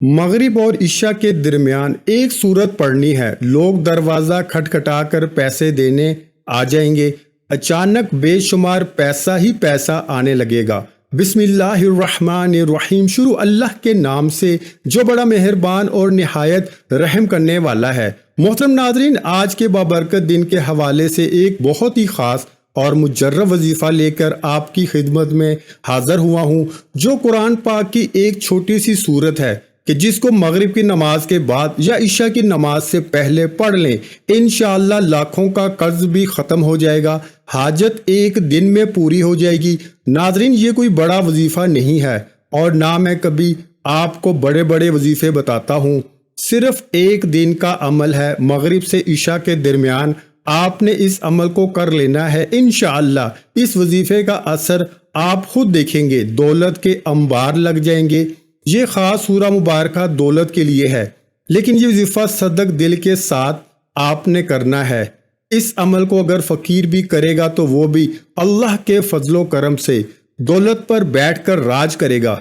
मगरिब और इशा के दरमियान एक सूरत पढ़नी है। लोग दरवाज़ा खटखटा कर पैसे देने आ जाएंगे। अचानक बेशुमार पैसा ही पैसा आने लगेगा। बिस्मिल्लाहिर्रहमानिर्रहीम। शुरू अल्लाह के नाम से जो बड़ा मेहरबान और निहायत रहम करने वाला है। मोहतरम नाज़रीन, आज के बाबरकत दिन के हवाले से एक बहुत ही ख़ास और मुजर्रब वजीफ़ा लेकर आपकी खिदमत में हाज़िर हुआ हूँ, जो कुरान पाक की एक छोटी सी सूरत है कि जिसको मगरिब की नमाज के बाद या इशा की नमाज से पहले पढ़ लें। इंशाअल्लाह लाखों का कर्ज भी ख़त्म हो जाएगा, हाजत एक दिन में पूरी हो जाएगी। नाजरीन, ये कोई बड़ा वजीफ़ा नहीं है और ना मैं कभी आपको बड़े बड़े वजीफ़े बताता हूँ। सिर्फ एक दिन का अमल है। मगरिब से इशा के दरमियान आपने इस अमल को कर लेना है। इंशाअल्लाह इस वजीफ़े का असर आप खुद देखेंगे। दौलत के अंबार लग जाएंगे। ये खास सूरा मुबारका दौलत के लिए है, लेकिन ये वजीफा सदक दिल के साथ आपने करना है। इस अमल को अगर फकीर भी करेगा तो वो भी अल्लाह के फजलो करम से दौलत पर बैठकर राज करेगा,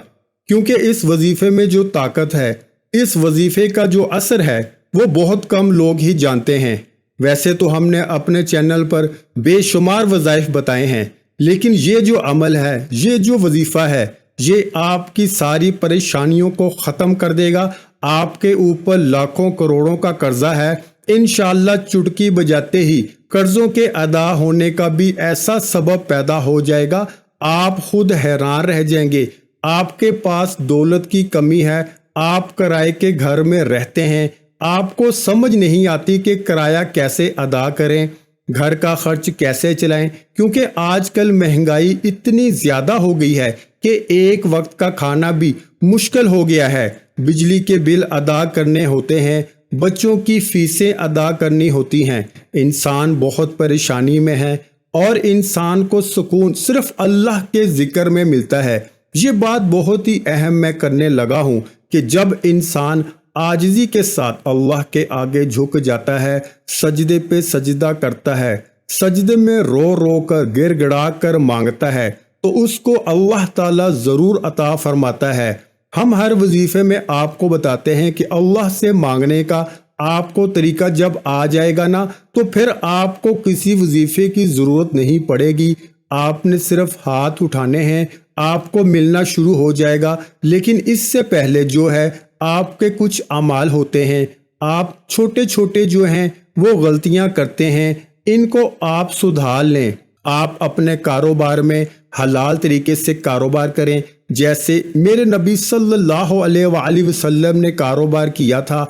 क्योंकि इस वजीफे में जो ताकत है, इस वजीफे का जो असर है, वो बहुत कम लोग ही जानते हैं। वैसे तो हमने अपने चैनल पर बेशुमार वज़ाइफ बताए हैं, लेकिन ये जो अमल है, ये जो वजीफा है, ये आपकी सारी परेशानियों को ख़त्म कर देगा। आपके ऊपर लाखों करोड़ों का कर्जा है, इंशाअल्लाह चुटकी बजाते ही कर्जों के अदा होने का भी ऐसा सबब पैदा हो जाएगा, आप खुद हैरान रह जाएंगे। आपके पास दौलत की कमी है, आप किराए के घर में रहते हैं, आपको समझ नहीं आती कि किराया कैसे अदा करें, घर का खर्च कैसे चलाएं, क्योंकि आजकल महंगाई इतनी ज़्यादा हो गई है कि एक वक्त का खाना भी मुश्किल हो गया है। बिजली के बिल अदा करने होते हैं, बच्चों की फीसें अदा करनी होती हैं। इंसान बहुत परेशानी में है और इंसान को सुकून सिर्फ अल्लाह के जिक्र में मिलता है। ये बात बहुत ही अहम मैं करने लगा हूँ कि जब इंसान आजिज़ी के साथ अल्लाह के आगे झुक जाता है, सजदे पे सजदा करता है, सजदे में रो रो कर गिड़गिड़ा कर मांगता है, तो उसको अल्लाह ताला ज़रूर अता फरमाता है। हम हर वजीफे में आपको बताते हैं कि अल्लाह से मांगने का आपको तरीका जब आ जाएगा ना, तो फिर आपको किसी वजीफे की ज़रूरत नहीं पड़ेगी। आपने सिर्फ हाथ उठाने हैं, आपको मिलना शुरू हो जाएगा। लेकिन इससे पहले जो है, आपके कुछ अमाल होते हैं, आप छोटे छोटे जो हैं वो गलतियां करते हैं, इनको आप सुधार लें। आप अपने कारोबार में हलाल तरीके से कारोबार करें, जैसे मेरे नबी सल्लल्लाहु अलैहि वसल्लम ने कारोबार किया था।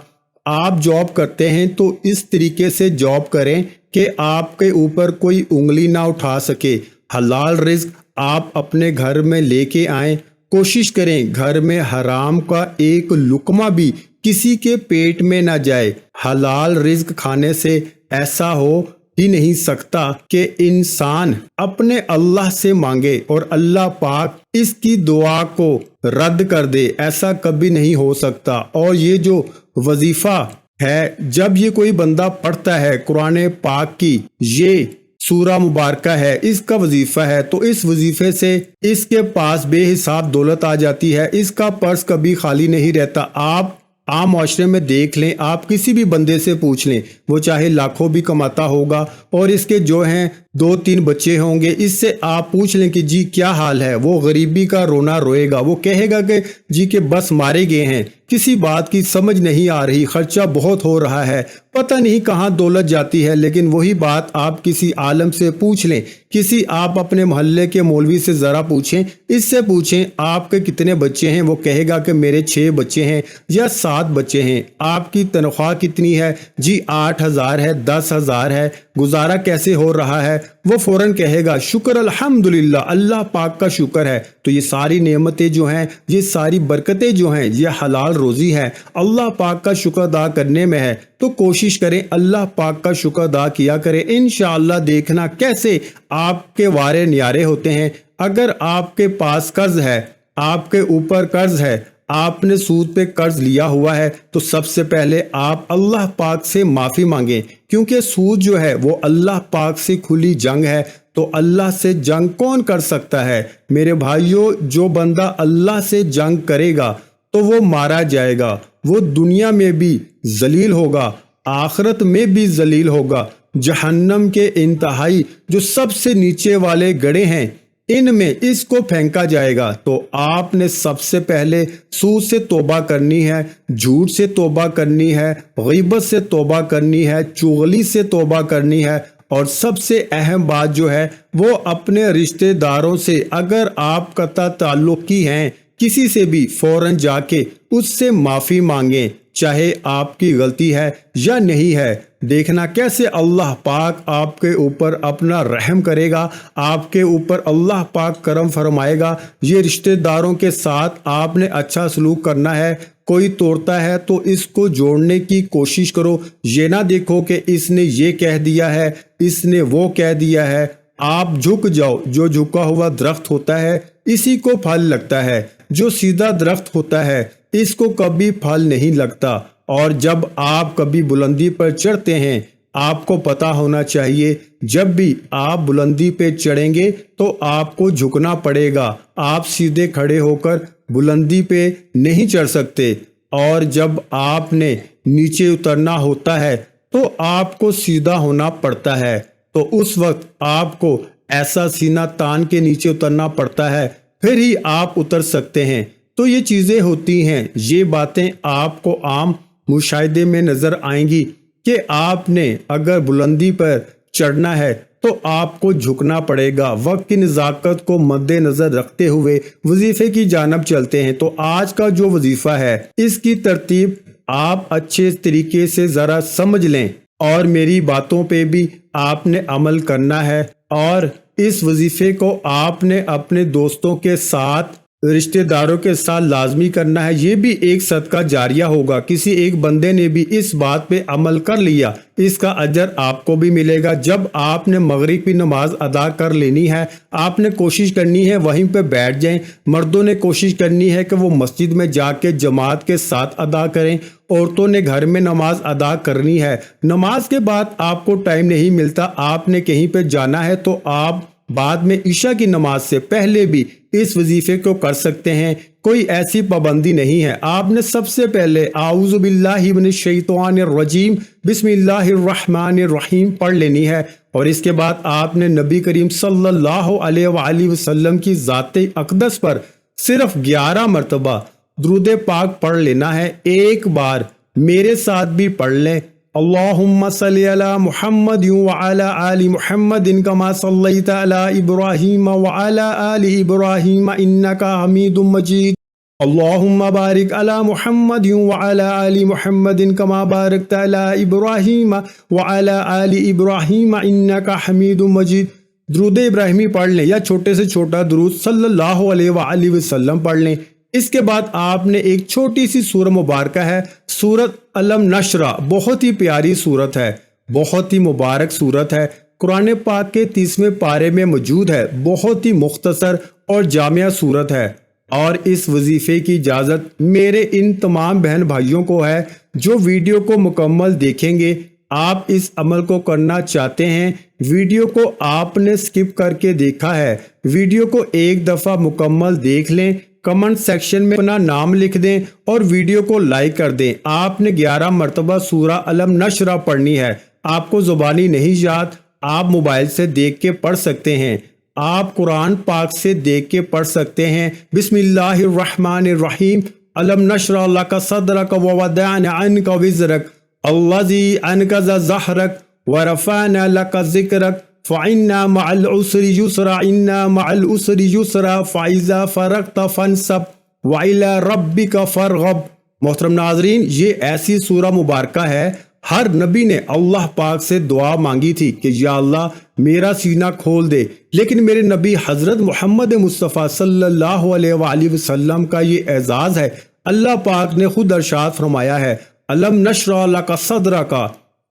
आप जॉब करते हैं तो इस तरीके से जॉब करें कि आपके ऊपर कोई उंगली ना उठा सके। हलाल रिज्क आप अपने घर में लेके आएं। कोशिश करें घर में हराम का एक लुकमा भी किसी के पेट में ना जाए। हलाल रिज्क खाने से ऐसा हो ही नहीं सकता कि इंसान अपने अल्लाह से मांगे और अल्लाह पाक इसकी दुआ को रद्द कर दे, ऐसा कभी नहीं हो सकता। और ये जो वजीफा है, जब ये कोई बंदा पढ़ता है कुरान पाक की ये सूरा मुबारका है, इसका वजीफा है, तो इस वजीफे से इसके पास बेहिसाब दौलत आ जाती है। इसका पर्स कभी खाली नहीं रहता। आप आम माशरे में देख लें, आप किसी भी बंदे से पूछ लें, वो चाहे लाखों भी कमाता होगा और इसके जो हैं 2-3 बच्चे होंगे, इससे आप पूछ लें कि जी क्या हाल है, वो गरीबी का रोना रोएगा। वो कहेगा कि जी के बस मारे गए हैं, किसी बात की समझ नहीं आ रही, खर्चा बहुत हो रहा है, पता नहीं कहाँ दौलत जाती है। लेकिन वही बात आप किसी आलम से पूछ लें, किसी आप अपने मोहल्ले के मौलवी से ज़रा पूछें, इससे पूछें आपके कितने बच्चे हैं, वो कहेगा कि मेरे 6 बच्चे हैं या 7 बच्चे हैं। आपकी तनख्वाह कितनी है? जी 8,000 है, 10,000 है, गुजारा कैसे हो रहा है? वो फौरन कहेगा शुक्र अल्हम्दुलिल्लाह, अल्लाह पाक का शुक्र है। तो ये सारी नेमतें जो हैं, ये सारी बरकतें जो हैं, ये हलाल रोज़ी है, अल्लाह पाक का शुक्र अदा करने में है। तो कोशिश करें अल्लाह पाक का शुक्र अदा किया करें। इंशाअल्लाह देखना कैसे आपके वारे न्यारे होते हैं। अगर आपके पास कर्ज है, आपके ऊपर कर्ज है, आपने सूद पे कर्ज लिया हुआ है, तो सबसे पहले आप अल्लाह पाक से माफ़ी मांगें, क्योंकि सूद जो है वो अल्लाह पाक से खुली जंग है। तो अल्लाह से जंग कौन कर सकता है? मेरे भाइयों, जो बंदा अल्लाह से जंग करेगा तो تو وہ مارا جائے گا، وہ دنیا میں بھی ذلیل ہوگا، آخرت میں بھی ذلیل ہوگا۔ جہنم کے انتہائی جو سب سے نیچے والے گڑھے ہیں ان میں اس کو پھینکا جائے گا۔ تو آپ نے سب سے پہلے سود سے توبہ کرنی ہے، جھوٹ سے توبہ کرنی ہے، غیبت سے توبہ کرنی ہے، چغلی سے توبہ کرنی ہے، اور سب سے اہم بات جو ہے وہ اپنے رشتہ داروں سے اگر آپ قطع تعلقی ہیں کسی سے بھی فوراً جا کے اس سے معافی مانگیں، چاہے آپ کی غلطی ہے یا نہیں ہے۔ دیکھنا کیسے اللہ پاک آپ کے اوپر اپنا رحم کرے گا، آپ کے اوپر اللہ پاک کرم فرمائے گا۔ یہ رشتہ داروں کے ساتھ آپ نے اچھا سلوک کرنا ہے۔ کوئی توڑتا ہے تو اس کو جوڑنے کی کوشش کرو، یہ نہ دیکھو کہ اس نے یہ کہہ دیا ہے، اس نے وہ کہہ دیا ہے۔ آپ جھک جاؤ، جو جھکا ہوا درخت ہوتا ہے اسی کو پھل لگتا ہے، جو سیدھا درخت ہوتا ہے اس کو کبھی پھل نہیں لگتا۔ اور جب آپ کبھی بلندی پر چڑھتے ہیں آپ کو پتا ہونا چاہیے جب بھی آپ بلندی پہ چڑھیں گے تو آپ کو جھکنا پڑے گا، آپ سیدھے کھڑے ہو کر بلندی پہ نہیں چڑھ سکتے۔ اور جب آپ نے نیچے اترنا ہوتا ہے تو آپ کو سیدھا ہونا پڑتا ہے، تو اس وقت آپ کو ایسا سینہ تان کے نیچے اترنا پڑتا ہے، پھر ہی آپ اتر سکتے ہیں۔ تو یہ چیزیں ہوتی ہیں، یہ باتیں آپ کو عام مشاہدے میں نظر آئیں گی کہ آپ نے اگر بلندی پر چڑھنا ہے تو آپ کو جھکنا پڑے گا۔ وقت کی نزاکت کو مد نظر رکھتے ہوئے وظیفے کی جانب چلتے ہیں۔ تو آج کا جو وظیفہ ہے اس کی ترتیب آپ اچھے طریقے سے ذرا سمجھ لیں، اور میری باتوں پہ بھی آپ نے عمل کرنا ہے، اور اس وظیفے کو آپ نے اپنے دوستوں کے ساتھ، رشتہ داروں کے ساتھ لازمی کرنا ہے۔ یہ بھی ایک صدقہ جاریہ ہوگا، کسی ایک بندے نے بھی اس بات پہ عمل کر لیا اس کا اجر آپ کو بھی ملے گا۔ جب آپ نے مغرب کی نماز ادا کر لینی ہے آپ نے کوشش کرنی ہے وہیں پہ بیٹھ جائیں۔ مردوں نے کوشش کرنی ہے کہ وہ مسجد میں جا کے جماعت کے ساتھ ادا کریں، عورتوں نے گھر میں نماز ادا کرنی ہے۔ نماز کے بعد آپ کو ٹائم نہیں ملتا، آپ نے کہیں پہ جانا ہے تو آپ بعد میں عشاء کی نماز سے پہلے بھی اس وظیفے کو کر سکتے ہیں، کوئی ایسی پابندی نہیں ہے۔ آپ نے سب سے پہلے اعوذ باللہ من الشیطان الرجیم بسم اللہ الرحمن الرحیم پڑھ لینی ہے، اور اس کے بعد آپ نے نبی کریم صلی اللہ علیہ وآلہ وسلم کی ذات اقدس پر صرف 11 مرتبہ درود پاک پڑھ لینا ہے۔ ایک بار میرے ساتھ بھی پڑھ لیں، اللہم صلی علی محمد وعلی آل محمد کما صلیت علی ابراہیم وعلی آل ابراہیم انکا حمید مجید، اللہم بارک علی محمد وعلی آل محمد کما بارکت علی ابراہیم وعلی آل ابراہیم انکا حمید مجید۔ درود ابراہیمی پڑھ لیں یا چھوٹے سے چھوٹا درود صلی اللہ علیہ وآلہ وسلم پڑھ لیں۔ اس کے بعد آپ نے ایک چھوٹی سی سورہ مبارکہ ہے، سورت علم نشرہ، بہت ہی پیاری سورت ہے، بہت ہی مبارک سورت ہے، قرآن پاک کے 30ویں پارے میں موجود ہے، بہت ہی مختصر اور جامع سورت ہے۔ اور اس وظیفے کی اجازت میرے ان تمام بہن بھائیوں کو ہے جو ویڈیو کو مکمل دیکھیں گے۔ آپ اس عمل کو کرنا چاہتے ہیں، ویڈیو کو آپ نے سکپ کر کے دیکھا ہے، ویڈیو کو ایک دفعہ مکمل دیکھ لیں، کمنٹ سیکشن میں اپنا نام لکھ دیں اور ویڈیو کو لائک کر دیں۔ آپ نے 11 مرتبہ سورہ علم نشرہ پڑھنی ہے، آپ کو زبانی نہیں یاد، آپ موبائل سے دیکھ کے پڑھ سکتے ہیں، آپ قرآن پاک سے دیکھ کے پڑھ سکتے ہیں۔ بسم اللہ الرحمن الرحیم، علم نشرح لک صدرک ووضعنا عنک وزرک الذی انقض ظہرک ورفعنا لک ذکرک فَإِنَّا مَعَ الْعُسْرِ يُسْرًا إِنَّا مَعَ الْعُسْرِ يُسْرًا فَإِذَا فَرَغْتَ فَانْصَبْ وَإِلَىٰ رَبِّكَ فَارْغَب۔ محترم ناظرین، یہ ایسی سورہ مبارکہ ہے، ہر نبی نے اللہ پاک سے دعا مانگی تھی کہ یا اللہ میرا سینہ کھول دے، لیکن میرے نبی حضرت محمد مصطفیٰ صلی اللہ علیہ وآلہ وسلم کا یہ اعزاز ہے۔ اللہ پاک نے خود ارشاد فرمایا ہے علم نشرح لک صدرک،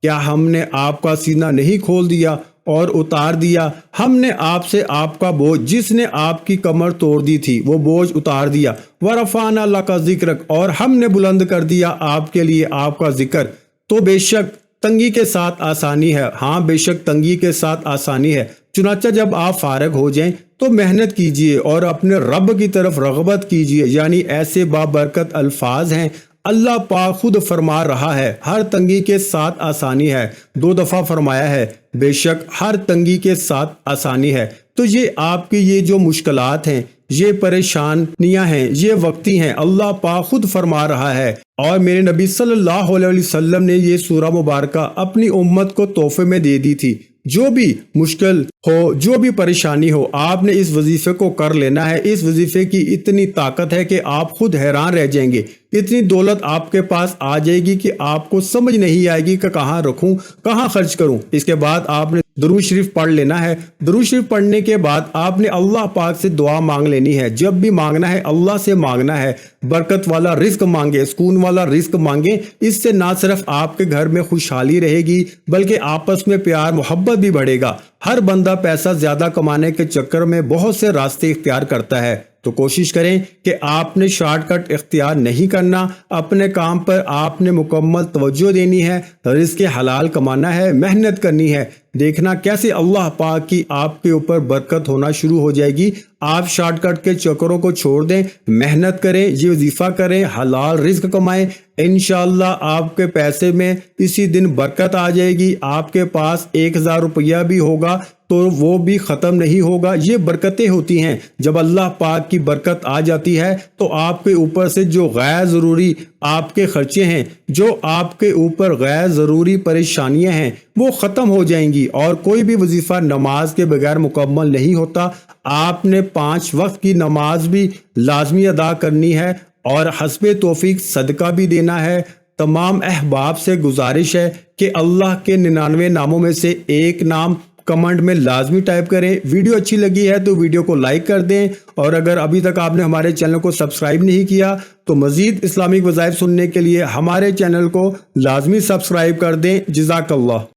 کیا ہم نے آپ کا سینہ نہیں کھول دیا اور اتار دیا؟ ہم نے آپ سے آپ کا بوجھ، جس نے آپ کی کمر توڑ دی تھی، وہ بوجھ اتار دیا۔ وَرَفَعْنَا لَكَ ذِكْرَكَ، اور ہم نے بلند کر دیا آپ کے لیے آپ کا ذکر۔ تو بے شک तंगी के साथ आसानी है। हाँ बेशक तंगी के साथ आसानी है। चुनाचा जब आप फारग हो जाएं तो मेहनत कीजिए और अपने रब की तरफ रग़बत कीजिए। यानी ऐसे बाबरकत अल्फाज हैं, अल्लाह पाक खुद फरमा रहा है, हर तंगी के साथ आसानी है। 2 दफ़ा फरमाया है, बेशक हर तंगी के साथ आसानी है। तो ये आपकी ये जो मुश्किलात हैं, ये परेशानियां हैं, ये वक्ती हैं, अल्लाह पाक खुद फरमा रहा है। और मेरे नबी सल्लल्लाहु अलैहि वसल्लम ने ये सूरह मुबारका अपनी उम्मत को तोहफे में दे दी थी। जो भी मुश्किल हो, जो भी परेशानी हो, आपने इस वजीफे को कर लेना है। इस वजीफे की इतनी ताकत है कि आप खुद हैरान रह जाएंगे। इतनी दौलत आपके पास आ जाएगी कि आपको समझ नहीं आएगी कि कहाँ रखूं, कहाँ खर्च करूं। इसके बाद आपने दुरूद शरीफ पढ़ लेना है। दुरूद शरीफ पढ़ने के बाद आपने अल्लाह पाक से दुआ मांग लेनी है। जब भी मांगना है अल्लाह से मांगना है। बरकत वाला रिस्क मांगे, सुकून वाला रिस्क मांगे। इससे ना सिर्फ आपके घर में खुशहाली रहेगी बल्कि आपस में प्यार मोहब्बत भी बढ़ेगा। हर बंदा पैसा ज्यादा कमाने के चक्कर में बहुत से रास्ते इख्तियार करता है, तो कोशिश करें कि आपने शॉर्टकट इख्तियार नहीं करना। अपने काम पर आपने मुकम्मल तवज्जो देनी है, रिज़्क़ हलाल कमाना है, मेहनत करनी है। देखना कैसे अल्लाह पाक की आपके ऊपर बरकत होना शुरू हो जाएगी। आप शॉर्टकट के चक्करों को छोड़ दें, मेहनत करें, ये वजीफा करें, हलाल रिज़्क़ कमाएं। इंशाअल्लाह आपके पैसे में इसी दिन बरकत आ जाएगी। आपके पास 1000 रुपया भी होगा तो वो भी ख़त्म नहीं होगा। ये बरकतें होती हैं। जब अल्लाह पाक की बरकत आ जाती है तो आपके ऊपर से जो गैर ज़रूरी आपके खर्चे हैं, जो आपके ऊपर गैर ज़रूरी परेशानियां हैं, वो ख़त्म हो जाएंगी। और कोई भी वजीफ़ा नमाज के बगैर मुकम्मल नहीं होता। आपने 5 वक्त की नमाज भी लाजमी अदा करनी है और हस्बे तौफीक सदका भी देना है। तमाम अहबाब से गुजारिश है कि अल्लाह के 99 नामों में से एक नाम कमेंट में लाजमी टाइप करें। वीडियो अच्छी लगी है तो वीडियो को लाइक कर दें, और अगर अभी तक आपने हमारे चैनल को सब्सक्राइब नहीं किया तो मज़ीद इस्लामिक वज़ाइफ सुनने के लिए हमारे चैनल को लाजमी सब्सक्राइब कर दें। जज़ाकल्लाह।